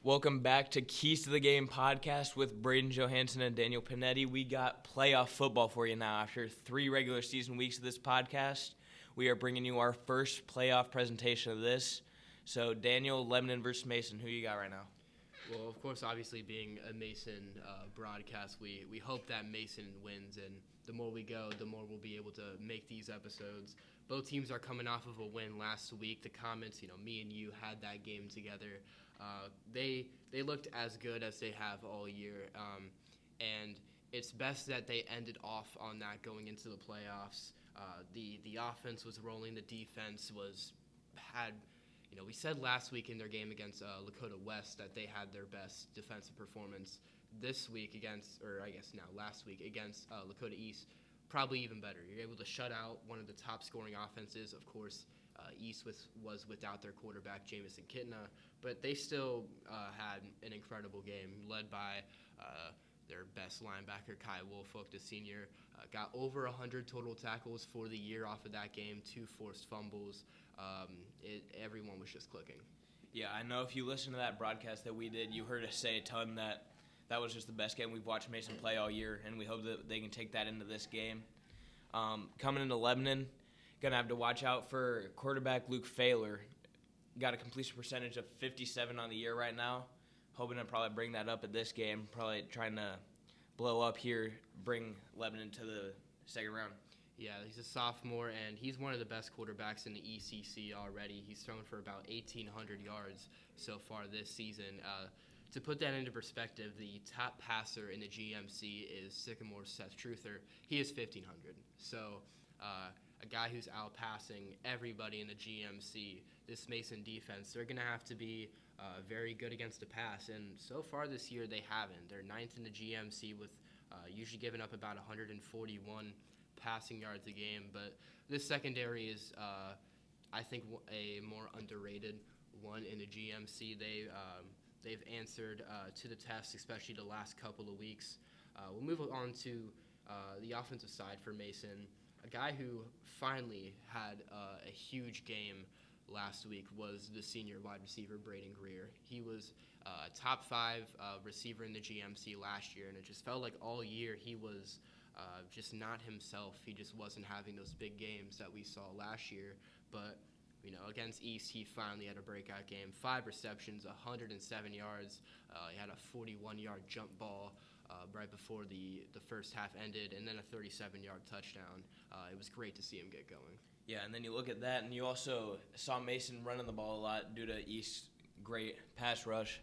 Welcome back to Keys to the Game podcast with Braden, Johansen, and Daniel Pennetti. We got playoff football for you now. After 3 regular season weeks of this podcast, we are bringing you our first playoff presentation of this. So, Daniel, Lebanon versus Mason, who you got right now? Well, of course, obviously being a Mason broadcast, we hope that Mason wins, and the more we go, the more we'll be able to make these episodes. Both teams are coming off of a win last week. The Comets, me and you had that game together. They looked as good as they have all year, and it's best that they ended off on that going into the playoffs. The offense was rolling, the defense had. We said last week in their game against Lakota West that they had their best defensive performance. This week last week against Lakota East, probably even better. You're able to shut out one of the top scoring offenses. Of course, East was without their quarterback, Jamison Kitna, but they still had an incredible game led by their best linebacker, Kai Woolfolk, the senior. Got over 100 total tackles for the year off of that game, 2 forced fumbles. Everyone was just clicking. Yeah, I know if you listen to that broadcast that we did, you heard us say a ton that was just the best game we've watched Mason play all year, and we hope that they can take that into this game. Coming into Lebanon, going to have to watch out for quarterback Luke Failer. Got a completion percentage of 57 on the year right now. Hoping to probably bring that up at this game. Probably trying to blow up here, bring Lebanon to the second round. Yeah, he's a sophomore, and he's one of the best quarterbacks in the ECC already. He's thrown for about 1,800 yards so far this season. To put that into perspective, the top passer in the GMC is Sycamore Seth Truther. He is 1,500. So a guy who's out-passing everybody in the GMC. This Mason defense, they're going to have to be very good against the pass, and so far this year they haven't. They're 9th in the GMC with usually giving up about 141 passing yards a game, but this secondary is, I think, a more underrated one in the GMC. They've answered to the test, especially the last couple of weeks. We'll move on to the offensive side for Mason. A guy who finally had a huge game last week was the senior wide receiver, Braden. He was a top 5 receiver in the GMC last year, and it just felt like all year he was just not himself. He just wasn't having those big games that we saw last year. But, against East, he finally had a breakout game. 5 receptions, 107 yards. He had a 41-yard jump ball right before the first half ended, and then a 37-yard touchdown. It was great to see him get going. Yeah, and then you look at that, and you also saw Mason running the ball a lot due to East's great pass rush.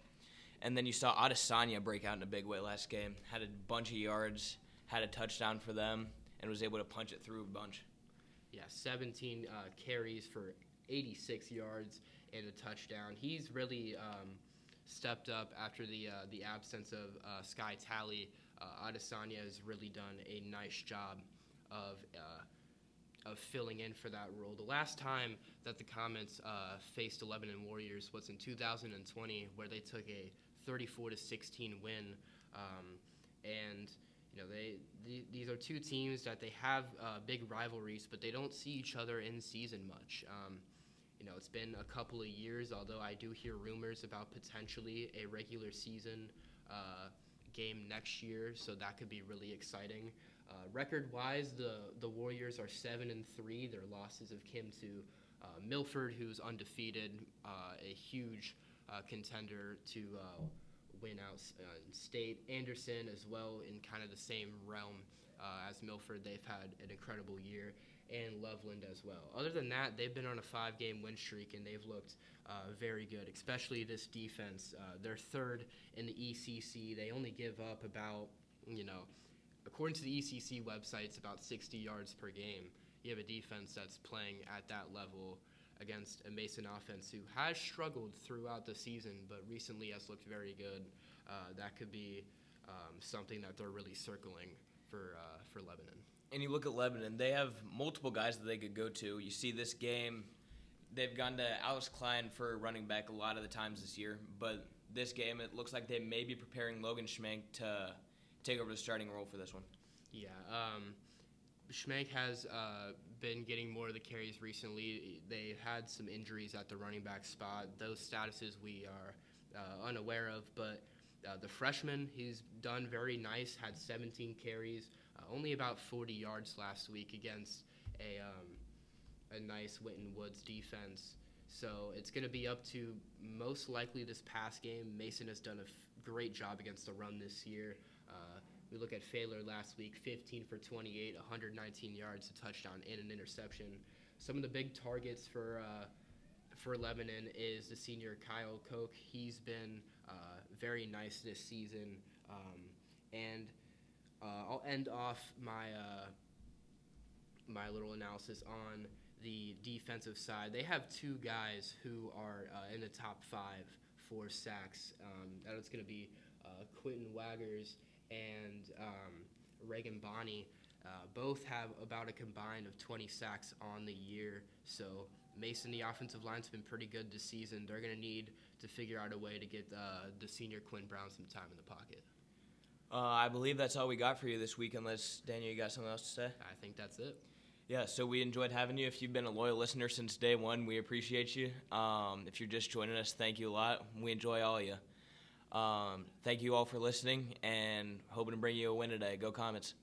And then you saw Adesanya break out in a big way last game. Had a bunch of yards, had a touchdown for them, and was able to punch it through a bunch. Yeah, 17 carries for 86 yards and a touchdown. He's really stepped up after the absence of Sky Talley. Adesanya has really done a nice job of filling in for that role. The last time that the Comets faced the Lebanon Warriors was in 2020, where they took a 34-16 win, and these are two teams that they have big rivalries, but they don't see each other in season much. It's been a couple of years, although I do hear rumors about potentially a regular season game next year, so that could be really exciting. Record-wise, the Warriors are 7-3. Their losses have come to Milford, who's undefeated, a huge contender to win out state. Anderson as well, in kind of the same realm as Milford. They've had an incredible year, and Loveland as well. Other than that, they've been on a 5-game win streak, and they've looked very good, especially this defense. They're 3rd in the ECC. They only give up about, according to the ECC website, it's about 60 yards per game. You have a defense that's playing at that level against a Mason offense who has struggled throughout the season, but recently has looked very good. That could be something that they're really circling for Lebanon. And you look at Lebanon, they have multiple guys that they could go to. You see this game, they've gone to Alex Klein for running back a lot of the times this year, but this game, it looks like they may be preparing Logan Schmank to take over the starting role for this one. Yeah, Schmank has been getting more of the carries recently. They had some injuries at the running back spot. Those statuses we are unaware of. But the freshman, he's done very nice, had 17 carries, only about 40 yards last week against a nice Winton Woods defense. So it's going to be up to most likely this past game. Mason has done a great job against the run this year. We look at Failer last week, 15 for 28, 119 yards, a touchdown, and an interception. Some of the big targets for Lebanon is the senior Kyle Koch. He's been very nice this season. And I'll end off my little analysis on the defensive side. They have two guys who are in the top 5 for sacks. That is going to be Quentin Waggers and Reagan Bonney. Both have about a combined of 20 sacks on the year. So Mason, the offensive line's been pretty good this season. They're going to need to figure out a way to get the senior Quinn Brown some time in the pocket. I believe that's all we got for you this week, unless, Daniel, you got something else to say? I think that's it. Yeah, so we enjoyed having you. If you've been a loyal listener since day one, we appreciate you. If you're just joining us, thank you a lot. We enjoy all of you. Thank you all for listening, and hoping to bring you a win today. Go Comets.